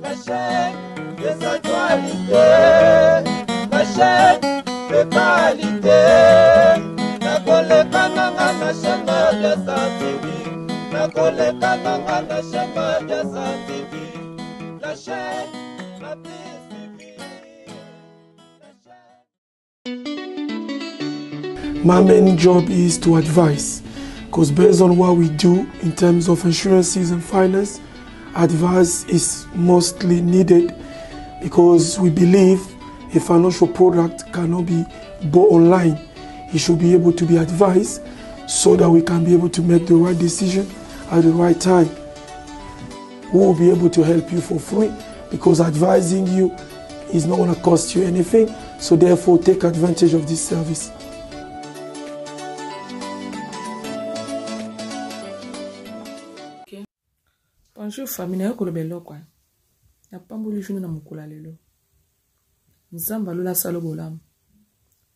La chaîne des actualités, la chaîne de qualité. La collecte la chaîne de scientifique, la collecte la chaîne de scientifique, la chaîne la plus suivie. My main job is to advise, because based on what we do in terms of insurances and finance, advice is mostly needed, because we believe a financial product cannot be bought online. It should be able to be advised so that we can be able to make the right decision at the right time. We will be able to help you for free, because advising you is not going to cost you anything. So therefore, take advantage of this service. Bonjour famille, na kolobelo kwa. Na pambuli junu na mukula lelo. Nzamba lola salo bolam.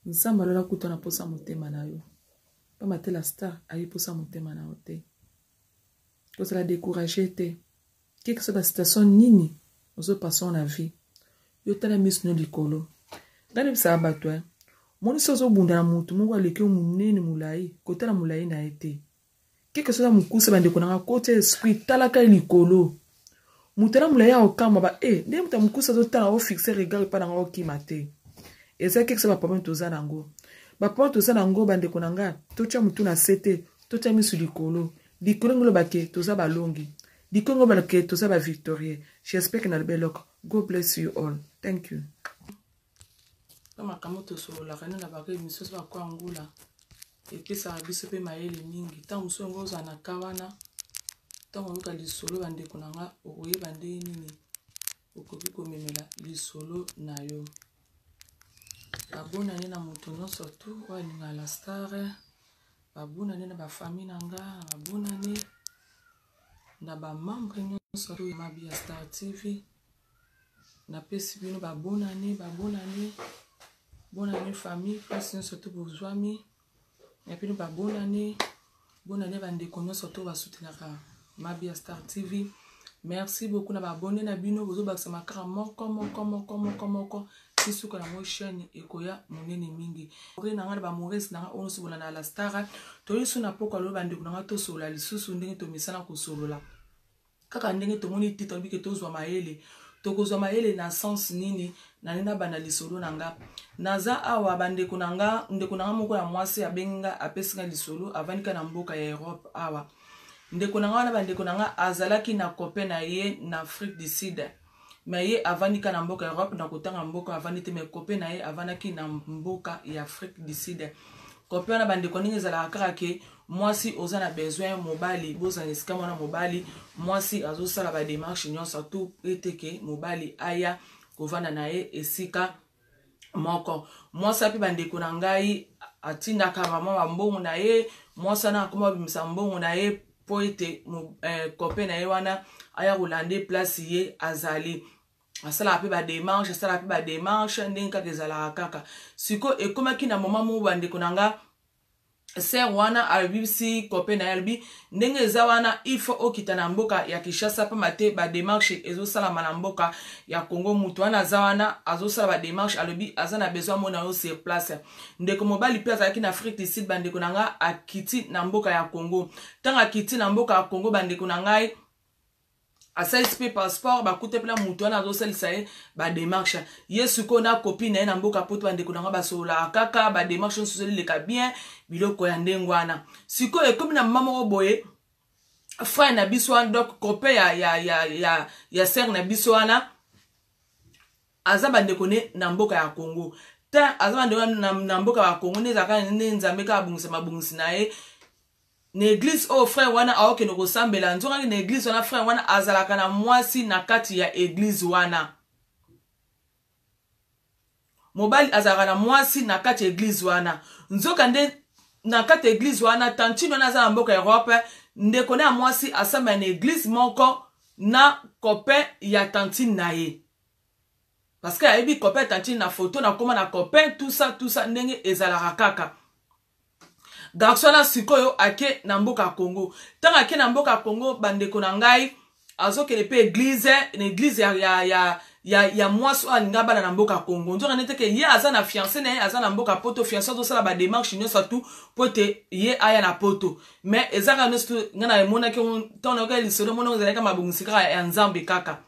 Nzamba lola kuto na posa motema na yo. Pa matela star ayi posa motema na ote. Ko la décourager te. Quelque soit la situation nini ozo passer na vie. Yo tala mis no likolo. Ngani bisa abatwa. Moni sozo bunda na mutu mungu aleke munene mulai, kotala mulai na ete. Quelque chose mukuse bande konanga côté esprit talaka likolo mutela mulaya okamba ba nde muta mukuse zo tala o fixer regard pa na ngo kimate eza quelque chose ba problème toza nango ba problème toza nango bande konanga tocha mutu na sete tocha misu likolo ngolo bake toza balongi ngolo bake toza ba victorieux. J'espère que na belok. God bless you all. Thank you. Kama kamoto so la kana na bake miso ba kwa ngula. Et puis ça a biso pe maele mingi tant muso ngoza na kawana tant on ka lisolo bande kunanga oye bande nini okoki ko memela lisolo na yo babona ni na mutu no surtout wa linga la star babona ni na ba famille nanga babona ni na ba membre no surtout ma Bia Star TV na pesi bino babona ni bona ni famille pesi surtout bourgeois et puis nous bonne année bande kono surtout va soutenir ma Bia Star TV. Merci beaucoup na abonné na bino bozo baksa makara moko si suka na mo chaîne ekoya monene mingi ore na ngana ba Maurice na ono subola na la star to yisu na poko lo bande kuna to sola lisusu ndenge to misana ko solola kaka ndenge to moni titre bi ke to zwa maele to ko zwa maele na sens nini na nina bana lisolo nanga naza awa bande kunanga ndeko nanga moko ya mwasi abenga apesinga lisolo avanika na mboka ya Europe awa ndeko nanga wana bande kunanga azalaki na copain na ye na Afrique du Sud mais ye avanika na mboka ya Europe na kotanga mboka avanite mais copain na ye avanaki na mboka ya Afrique du Sud copain na bande koninga zala kaka ke mwasi oza na besoin mobali boza nesika mwana mobali mwasi azosala ba démarche nyonso tout eteke mobali aya kovanda na ye esika moko mwasa pe bandeko na ngai atindaka mama bambongo na ye mwasa na akoma bimisa mbongo na ye po ete copain na ye wana aya kolande place ye azali asala pe ba démarche ndenge kaka ezalaka kaka siko ekomaki na mama mo bandeko na nga ser wana albisi copain na albi ndenge eza wana ifo okita na mboka ya Kinshasa pa mate ba démarche ezosala na mboka ya Congo mutu wana za wana azosala ba démarche alobi azana besoin mona yo sur place ndeko mobali pe azaki na Afrique du Sud bandeko nanga akiti na mboka ya Congo tanga akiti na mboka ya Congo bandeko nangai asa SP passeport ba kute pela mutu wana azosalisa ye ba démarche yesu ko na copine na mboka poto bandeko nanga basola kaka ba démarche nsoseli leka bien biloko ya ndengwana siko ekomi na mama oboye frère na biso wana donc copain ya sœur na biso wana aza bandeko ne na mboka ya Congo ta aza bandeko na mboka ya Congo ne zaka ne nzambe ka bungisa mabungisi na ye na église o frère wana aoke no kosambela nzonga na église wana frère wana azalaka na mwasi na kati ya église wana mobali azalaka na mwasi na kati ya église wana nzoka nde na kati église wana tantino na za na mboka Europe ndeko na mwasi asamba na église moko na copain ya tantine na ye parce que ayebi copain tantine na photo na koma na copain tout ça ndenge ezalaka kaka garçon la sikoyo ake na mboka Congo tanga ake na mboka Congo bandeko na ngai azo kele pe église ya mwasi alinga bana na mboka Congo nzonga nete ke ye aza na fiancé na ye aza na mboka poto fiancé to sala ba démarche nyonso tout pote ye aya na poto mais ezaka nosto ngana emona ke tono ke lisolo mona ozalaka mabungisika ya nzambe kaka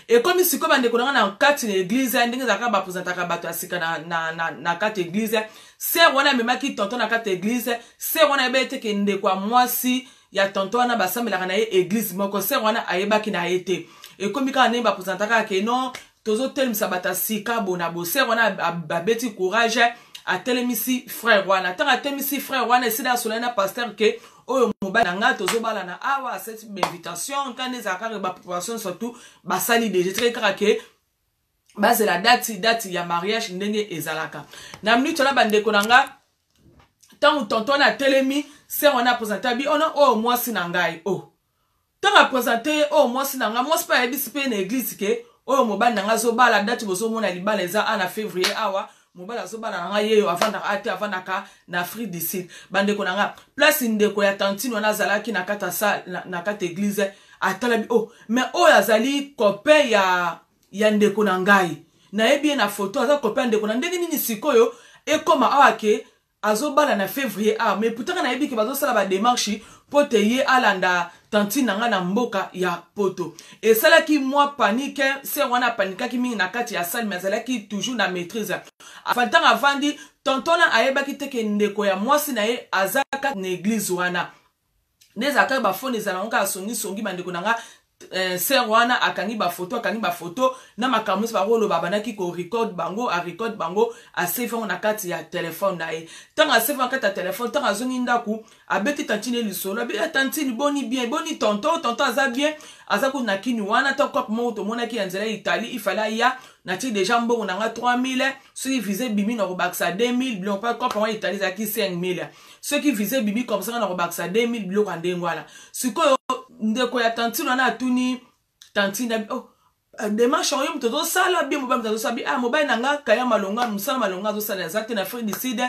et comme siko bande ko na kati na église ndenge zaka ba présentaka bato asika na kati église c'est wana memaki tonton na kati église c'est wana ebete ke ndeko mwasi ya tonton wana basambelaka na ye église moko c'est wana ayebaki na ete et comme ka ne ba présentaka ke non tozo telemisa batasika bona bose wana babeti courage a telemisi frère wana tanga telemisi frère wana sida solana pasteur ke oyo mobali nga tozo bala na awa cette invitation quand les akare ba population surtout basali déjà très krake base la date ya mariage ndenge ezalaka na minute la bande konanga tant tonton na telemi c'est on a présenté bi ona oh moi sinangai oh tant a présenté oh moi sinanga moi c'est pas ebisipe na église ke oh mobali nanga zo bala date bozo mona libala eza ana février awa mobala zo bala nanga yeyo avanda ka na Afrique du Sud bande konanga place ndeko ya tantine wana zalaki na kata sa na kata église atalabi oh mais oh yazali copain ya ndeko na ngai na yebi na photo aza copain ndeko na ndenge nini sikoyo e koma awake azobala na février mais pourtant na yebi ke bazo sala ba démarche pote ye alanda tantine nanga na mboka ya poto et cela qui moi panique c'est wana panika ki mingi na kati ya salle mais cela qui toujours na maîtrise afantanga avandi tontona ayebaki teke ndeko ya mwasi na ye azaka na église wana nezaka ba phone ezalanga songi bandeko nanga ser wana akangi ba photo na makamusi ba rolo babanaki ko record bango a save na kati ya téléphone na ye tanga save na kati ya téléphone tanga zongi ndaku abeti tantine lisolo abi tantine boni bien boni tonton aza bien azaku na kini wana ta kop mo to monaki yanzela Italie il fallait ya na ti déjà mbongo nanga 3000 ceux qui visaient bimi na robaksa 2000 bilon pas kop en Italie za ki 5000 ceux qui visaient bimi comme ça na robaksa 2000 bilon kwa ndengwala sikoyo ndeko ya tantine wana atuni tantine oh démarche oyo mtoto sala bien mobali mtoto sabi mobali nanga kaya malonga musala malonga zo sala exacte na Afrique du Sud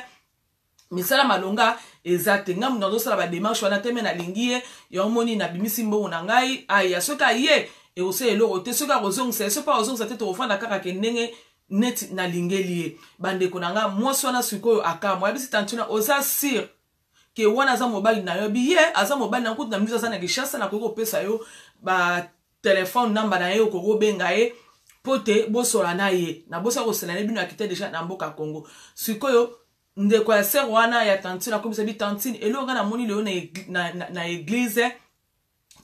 misala malonga exacte ngam ndo sala ba démarche wana teme na lingie yo moni na bimisi mbongo na ngai aya soka ye e ose eloko te soka kozongisa so pa ozongisa te to ofanda kaka ke ndenge net na lingeli bande konanga mwaso na sikoyo akamwa bisi tantuna oza sir ke wana za mobali na yo bi ye aza mobali na kutu na mbiza sana kishasa na koko pesa yo ba téléphone namba na ye okoko benga ye pote bosola na ye na bosa ko sela bino akite déjà na mboka Congo sikoyo ndeko ya ser wana ya tantine komisa bi tantine elonga na moni leo na église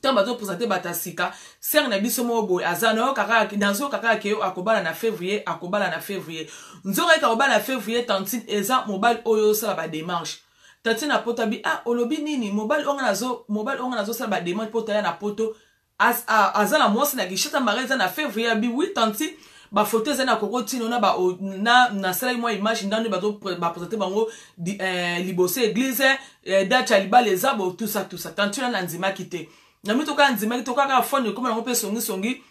tamba zo présenter batasika ser na biso mo boy azana kaka danzo kaka ke akobala na février nzora ka obala na février tantine eza mobile oyo sala ba démarche tantine apota bi olobi nini mobile onga nazo sala ba démarche pota ya na poto azala mwasi na gishata mareza na février bi oui tantine ba photo zena koko tino na ba na sala moi image ndani ba présenter bango libose église date ya libala ezabo tout ça tantine na nzima kite na mitoka nzima kitoka ka phone comme na ngope songi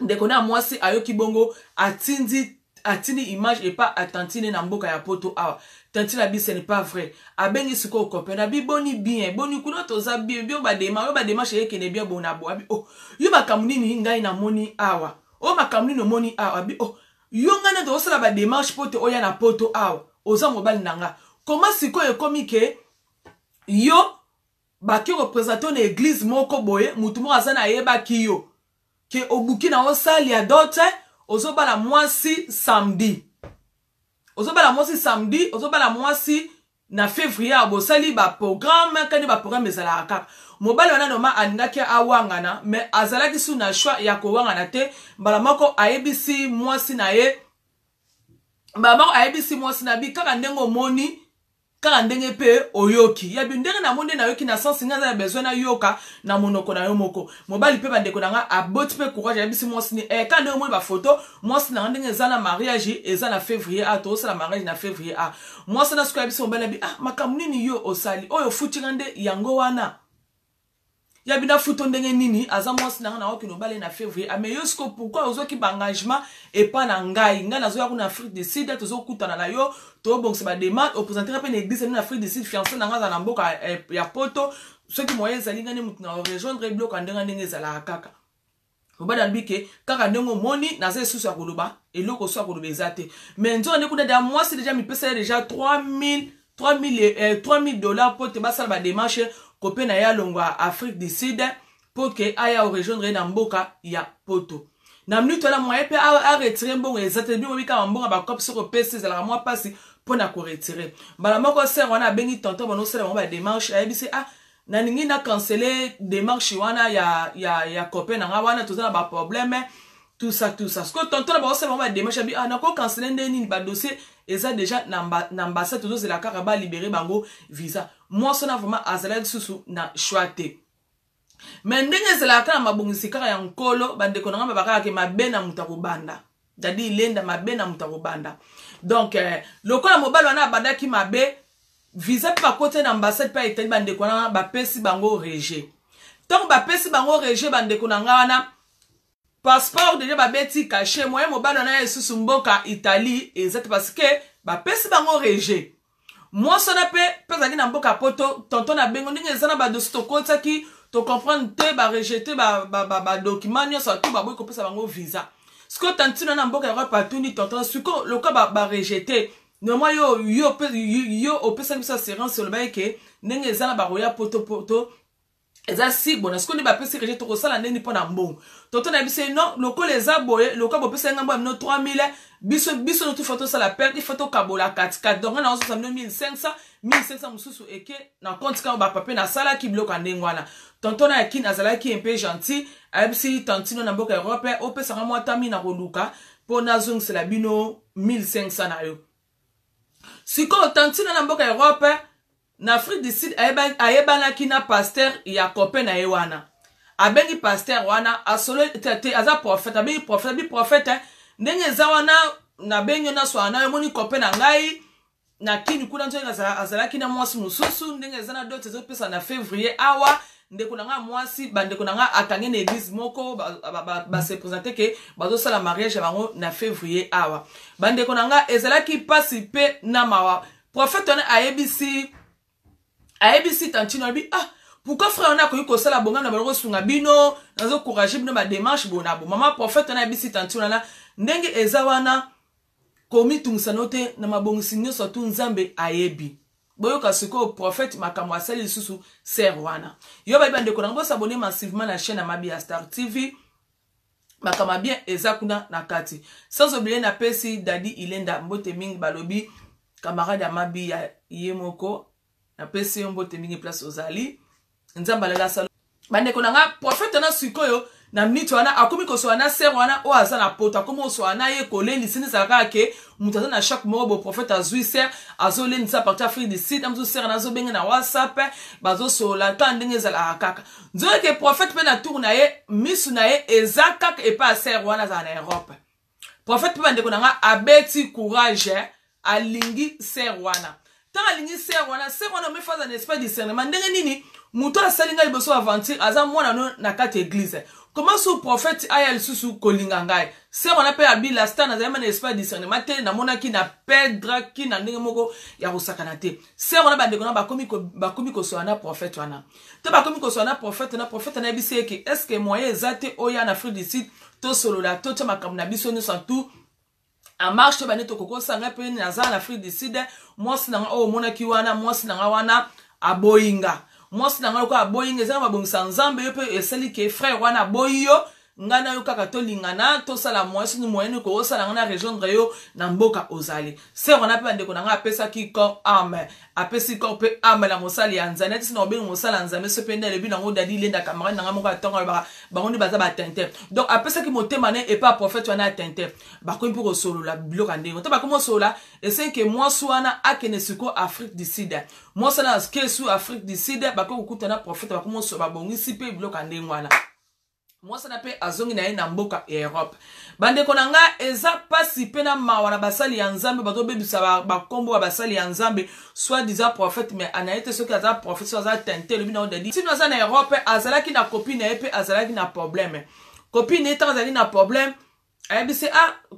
ndeko na mwasi ayoki bongo atindi image et pas atantine na mboka ya poto awa tantine bi ce n'est pas vrai abengi siko copain na bi boni bien boni kuna toza bien ba démarche yeke ne bien bona bo abi oh yo makamuni ni ngai na moni awa oh makamuni no moni awa abi oh yo ngana to sala ba démarche poto oya na poto awa oza mobali nanga comment siko ekomi ke yo baki représenter na église moko boye mutu mo azana yeba kiyo ke obuki na osali ya dote ozobala mwasi samedi ozobala mwasi na février abosali ba programme kani ba programme ezala kaka mobali wana noma alingaki awangana mais azalaki su na choix ya kowangana te mbala moko ayebisi mwasi na ye na bi kaka ndengo moni kaka ndenge pe oyoki ya bi ndenge na monde na yoki na sens nga za besoin na yoka na monoko na yo moko mobali pe bandeko nanga aboti pe courage ya bisi mwasi ni ka ndenge mo ba photo mwasi na ndenge za na mariage eza na février to sala mariage na février mwasi na sikoya bisi mobali bi makamu nini yo osali oyo futi ngande yango wana ya bina futo ndenge nini aza mwasi na oki no bale na février mais yo siko pourquoi ozoki ba engagement et pas na ngai nga nazo ya kuna Afrique du Sud tozo kutana na yo to bon se ba demande au présenter pe na église na Afrique du Sud fiancé na nga na mboka ya poto ceux qui moyen zali ngani mutu na rejoindre bloc andenga ndenge zala kaka obada mbike kaka ndenge moni na ze susu akoloba eloko so akoloba ezate mais nzo ne kuna da moi c'est déjà mi pesa déjà 3000 dollars pour te basala ba démarche kopé na ya longwa Afrique du Sud pour que aya rejoindre na mboka ya poto na minute la moyen pe a retirer mbongo ezate bi mobika mbongo ba cop sur PC zala moi pasi pour na ko retirer bala moko ser wana bengi tonton bono sala ba démarche a bisi na ningi na canceller démarche wana ya copain na wana tout ça ba problème tout ça ce que tonton ba osala ba démarche bi na ko canceller ndeni ba dossier eza déjà na ambassade tout ça la karaba libérer bango visa moi ça na vraiment azala susu na choité mais ndenge zela kana mabongisi kaka ya nkolo bande ko nga ba kaka ke mabena mutakubanda dadi lenda mabena mutakubanda donc lokola mobile wana badaki mabe visa pa côté d'ambassade pa Italie bande ko na ba pesi bango rejet tant ba pesi bango rejet bande ko nga wana passeport déjà ba beti caché moyen mobile wana esusu mboka Italie exact parce que ba pesi bango rejet moi ça na pe na mboka poto tonton na bengo ndenge zana ba dossier to kota ki to comprendre te ba rejeter ba document nyo ça tout ba boy ko pesa bango visa ce que tantino na mboka ya partout ni tonton ce que le cas ba rejeter no moi yo opesa misa assurance sur le bail que ndenge zana ba roya poto eza si bon est-ce qu'on est ba pesi rejeter ko sala ndeni pona mbongo tonton na bise non le cas les aboye le cas bo pesa ngamba no 3000 biso no tu photo ça la perte il photo kabola 4 donc on a 1500 mususu eke na compte ka ba papier na sala ki bloka ndengwana tonton na kin azala ki un peu gentil abisi tantino na mboka Europe opesa nga mwata mi na koluka po na zong c'est la bino 1500 na yo siko tantino na mboka Europe na Afrique du Sud ayebana ki na pasteur ya copain na ewana abengi pasteur wana asolo te aza prophète abengi prophète ndenge za wana na benyo na swana yo moni copain na ngai na kini kuna nzo azalaki na mwasi mususu ndenge zana dote zo pesa na février awa ndeko na nga mwasi bandeko na nga akange na église moko ba se présenter que bazo sala mariage bango na février awa bandeko na nga ezalaki pasi pe na mawa prophète on ayebisi tantino abi pourquoi frère on a koyi ko sala bonga na baloko sunga bino nazo courager bino ba démarche bonabo mama prophète on ayebisi tantino na ndenge ezawana komi tungsanote na mabongisi nyoso tu nzambe ayebi boyoka siko prophète makamwa sali susu ser wana yo ba bande ko na s'abonner massivement la chaîne Amabia Star TV makama bien ezakuna na kati sans oublier na pesi Dadi Ilenda mbote mingi balobi camarade Amabia yemoko na pesi mbote mingi place ozali nzamba la salo bande ko na prophète na sikoyo na minute wana akomi ko soana ser wana o aza na poto akomi soana ye koleli sini saka ke mutaza na chaque mot bo prophète azui ser azole nisa partir Afrique du Sud amzo ser na zo benga na WhatsApp bazo so la ta ndenge zala kaka nzo ke prophète pe na tour na ye misu na ye ezaka e pa ser wana za na Europe prophète pe bande ko na abeti courage alingi ser wana tant alingi ser wana me faza na esprit discernement ndenge nini muto asalinga liboso aventure aza mwana no na kati église comment ce prophète aya lisusu kolinga ngai ser wana pe abila star na zama na esprit discernement te na mona ki na pedra ki na ndenge moko ya kosakana te ser wana bande kona bakomi ko so na prophète wana te bakomi ko so na prophète na bise ki est-ce que moyen ezate oya na Afrique du Sud to solo la to te makam na biso no santu en marche to bane to koko sanga pe na za na Afrique du Sud moi sinanga o mona ki wana moi sinanga wana aboyinga moi sinanga ko aboyinga za mabongisa nzambe yo pe eseli ke frère wana boyo ngana yo kaka to lingana to sala moi sinu moyenne ko sala ngana rejoindre yo na mboka ozali se wana pe ndeko na nga apesa ki corps âme apesi corps pe âme la mosali ya nzana ti na obenga mosala nzambe se pe ndele bi na ngo Dadi Ilenda camarade na nga moko atonga ba ngondi baza ba tente donc apesa ki motema ne et pas prophète wana tente ba ko pour solo la bloka ndenge to ba ko sola et c'est que moi soana akene siko Afrique du Sud moi sala ke sou Afrique du Sud ba ko kutana prophète ba ko so ba bongisi pe bloka ndenge wana moi ça n'appelle azongi na na mboka Europe bande konanga eza pasi pena mawana basali ya nzambe bato bebisa ba kombo basali ya nzambe soit disant prophète mais anaite ce que aza prophète soit aza tenté le bino Dadi si nous en Europe azalaki na copine et azalaki na problème copine est azalaki na problème ayebisi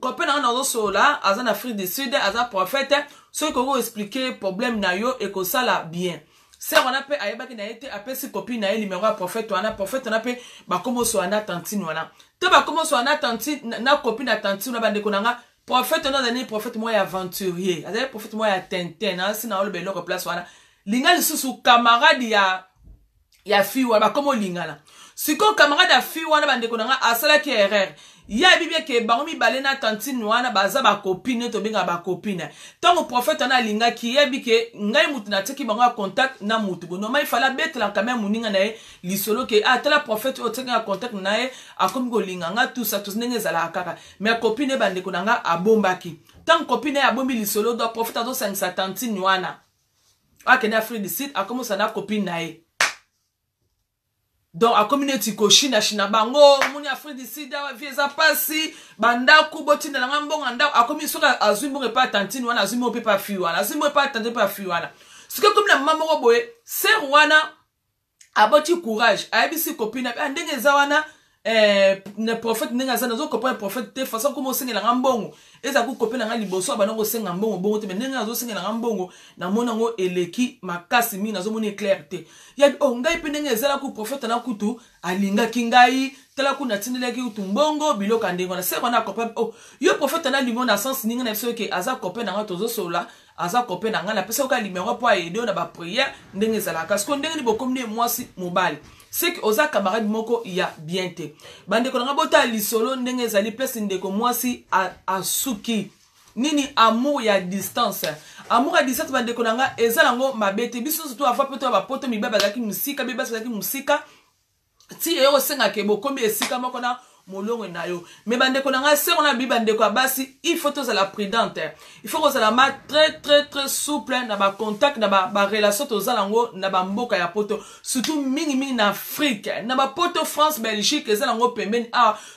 copine na zo sola aza na Afrique du Sud aza prophète ce que vous expliquer problème na yo et que ça la bien sœur wana pe ayebaki na ete apesi copine na ye numéro ya prophète wana pe bakomo so wana tantine wana te bakomo so wana tantine na copine ya tantine na bandeko nanga prophète wana azali prophète moya aventurier azali prophète moya Tintin na si na oloba eloko place wana linga lisusu camarade ya fille wana bakomo lingana siko camarade ya fille wana bandeko nanga asalaki erreur ya bibia ke bango mibale na tantine wana baza ba copine to benga ba copine tango prophète na linga ki yebi ke ngai mutu na teki bango contact na mutu bono mais il fallait mettre la caméra muninga na ye lisolo ke atala prophète o teki contact na ye akomi ko linga nga tout ça tous ndenge zala kaka mais copine bandeko nanga abombaki tango copine ya bombi lisolo do prophète azo sangisa tantine wana akende Afrique du Sud akomo sana copine na ye. Donc, à communauté koshina shina bango, muni Afrique du Sud, vieza pasi, banda kuboti na ngambong anda, a commis soka azumbo repa tantine wana, azumbo pepa fiwana, azumbo repa tantine pepa fiwana. Ce que comme la maman roboe, c'est wana, aboti courage, abisi copine, andenge zawana, ne prophète nenga zana zo copine prophète te façon comme osenga na ngambongo eza ku copine nga liboso bana ko senga mbongo bongo te nenga zo senga na ngambongo na mona ngo eleki makasi mi nazo moni clarté ya ngai pe nenga ezala ku prophète na kutu alinga kingai tela ku na tindeleki kutu mbongo biloko ndengo na se kona copine yo prophète na lingo na sens ninga na so ke aza copine nga tozo sola aza copine nga na pesa ka numéro po aider na ba prière ndenge ezala parce que ndenge ni bokomne mwasi mobile c'est que oza camarade moko ya bien te bande ko nga bota lisolo ndenge ezali place ndeko mwasi asuki nini amour ya distance bande ko nga ezala ngo mabete biso surtout afa poto ba poto mibaba zaki musika bibasa zaki musika ti yo senga ke bokombi esika moko na molongo na yo mais bande ko nga se on a bi bande ko basi il faut tous la prudente il faut que ma très souple na ba contact na ba relation to zalango na ba mboka ya poto surtout mingi na Afrique na ba poto France Belgique zalango pembeni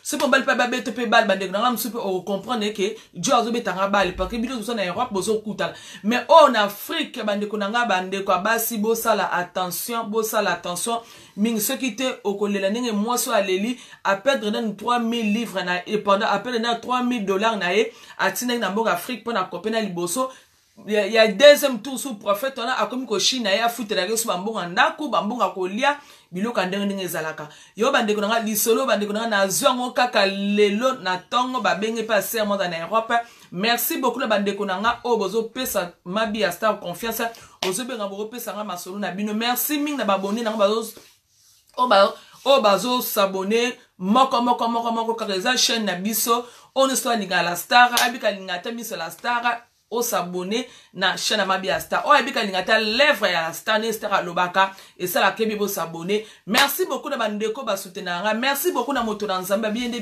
c'est pour bal pa ba bete pe bal bande ko nga msupe o comprendre que Dieu azo betanga bal parce que bido na Europe bozo kutal mais en Afrique bande ko nga bande ko basi bo sala attention mingi ce qui te okolela ndenge mwaso aleli a perdre dans 3000 livres na et pendant à peine dans $3000 na ye atina na mboka Afrique pour na kopena liboso ya deuxième tour sous prophète on a comme ko Chine ya futela ke so bambonga ndako bambonga kolia biloko ndenge ezalaka yo bande ko nga lisolo bande ko nga na zongo kaka lelo na tongo babenge pa serment na Europe. Merci beaucoup la bande ko nga o bozo pesa mabi ya star confiance ozo benga bo pesa nga masolo na bino merci ming na babone na bazo bazo s'abonner moko kareza chaîne na biso on histoire linga la star abika linga ta miso la star o s'abonner na chaîne mabi ya star o abika linga ta lèvre ya la star ne star lobaka et ça la kebi bo s'abonner. Merci beaucoup na bandeko ba soutenanga merci beaucoup na moto na nzamba biende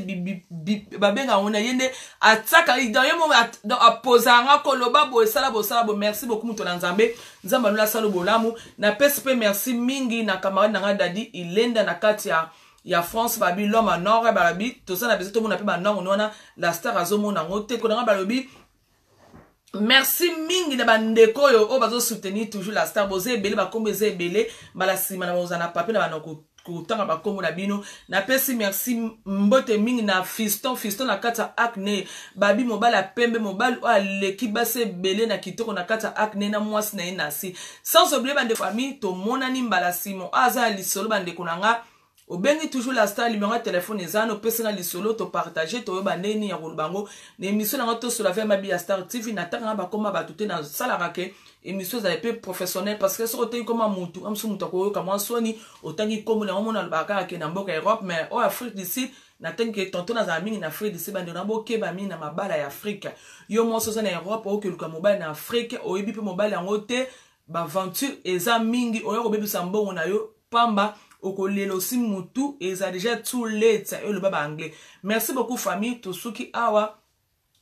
babenga ona yende ataka idayo mo apozanga koloba bo sala bo merci beaucoup moto na nzambe nzamba nula salo bolamu na PSP merci mingi na camarade na dadi ilenda na kati ya France babi l'homme nord babi to ça na besoin tout monde appelle nord on a la star azomo na ngote ko na balobi. Merci mingi na bandeko yo o bazo soutenir toujours la star boze belé ba kombe ze belé bala sima na bozana pape na banoko kutanga ba kombo na bino na pesi merci mbote mingi na fiston na kata acne babi mobala pembe mobile o aleki base belé na kitoko na kata acne na mwasi na inasi sans oublier bande famille to monani mbala simo aza lisolo bande konanga obengi toujours la star numéro de téléphone ezano pesanga lisolo to partager to baneni ya kolubango na émission na to sur la vie mabi ya Star TV na tanga ba koma batute na sala rake émission za peu professionnel parce que so te comme mutu amsu mutu ko kama soni otangi komo na mona lubaka ke na mboka Europe mais au Afrique du Sud na tangi tonto na za mingi na Afrique du Sud bande na boke ba mingi na mabala ya Afrique yo mo so na Europe o ke luka mobile na Afrique o yebi pe mobile en te ba aventure eza mingi o yo bebi sambo na yo pamba okolelo si mutu et ça déjà too late et le baba anglais. Merci beaucoup famille to suki awa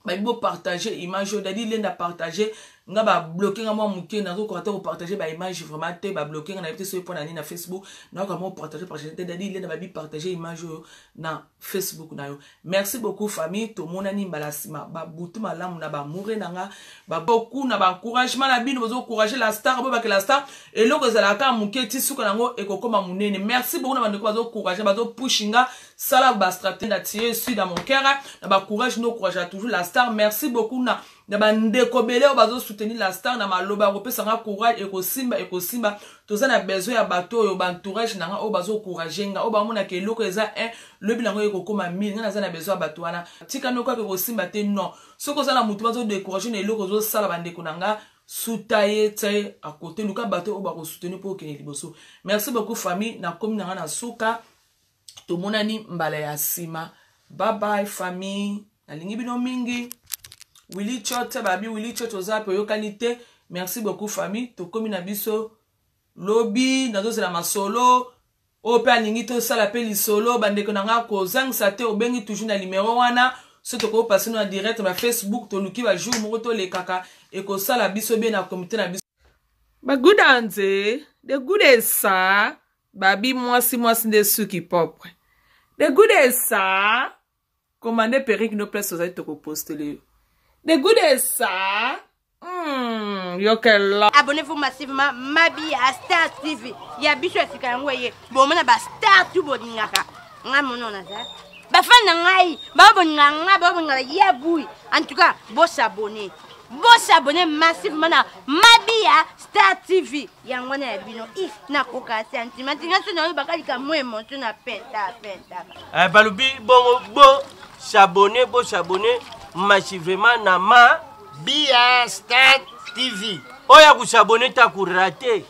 ba bo partager image dadi lenda partager nga ba bloquer nga moi muke na ko ko partager ba image vraiment te ba bloquer na peut sur na Facebook na ko mo partager dadi lenda ba bi partager image na Facebook na yo. Merci beaucoup famille to monani mbalasima ba butu malamu na ba mure nanga ba beaucoup na ba encouragement na bino bozo encourager la star ba que la star et loko za la ka muke ti suka nango e kokoma munene. Merci beaucoup na ba ndeko bazo encourager bazo pushinga sala ba stratégie na tié ici dans mon cœur na ba courage no courage toujours la star. Merci beaucoup na ba ndeko belé o bazo soutenir la star na maloba ko pesa nga courage e ko simba toza na besoin ya bato yo ba entourage na nga o bazo courage nga o ba mona ke loko eza le bilango e ko koma 1000 nga na besoin bato wana tika no ko ko simba te non soko za na mutu bazo décourager na loko zo sala ba ndeko na nga soutaye tsaye à côté luka bato o ba ko soutenir pour que liboso. Merci beaucoup famille na komi na nga na suka to monani mbala ya sima. Bye bye famille na lingi bino mingi Willy Chote babi Willy Chote ozape yokanite. Merci beaucoup famille to komi na biso lobby na doze la masolo o pe alingi to sala pe li solo bandeko na nga ko zangisa te obengi toujours na numéro wana so to ko passer na direct na Facebook to luki ba jour moko to le kaka e ko sala biso be na comité na biso ba good anze the good esa babi mwasi de suki propre the good esa commandé Perique no place ozali to ko poster le the good esa abonnez-vous massivement Mabi à Star TV ya biso esika yango ye bomona ba Star tu boningaka nga monona za ba fan na ngai ba boninganga ba boningala ya bui en tout cas bo s'abonner massivement na Mabi à Star TV yango na bino if na koka sentiment ngaso na bakali ka mo emotion na penta balubi bo s'abonner massivement na Mabi à Star TV. Oya kusabone ta kurate.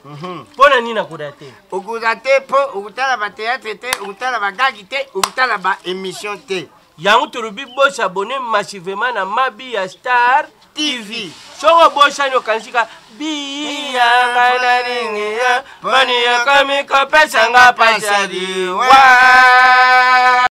Pona nina kurate. Ukurate po ukutala ba théâtre te, ukutala ba gagi te, ukutala ba émission te. Yangu turubi bo s'abonner massivement na Mabi à Star TV. Soko bo shano kansika biya kanaringi ya mani ya kami kopesa nga pasadi wa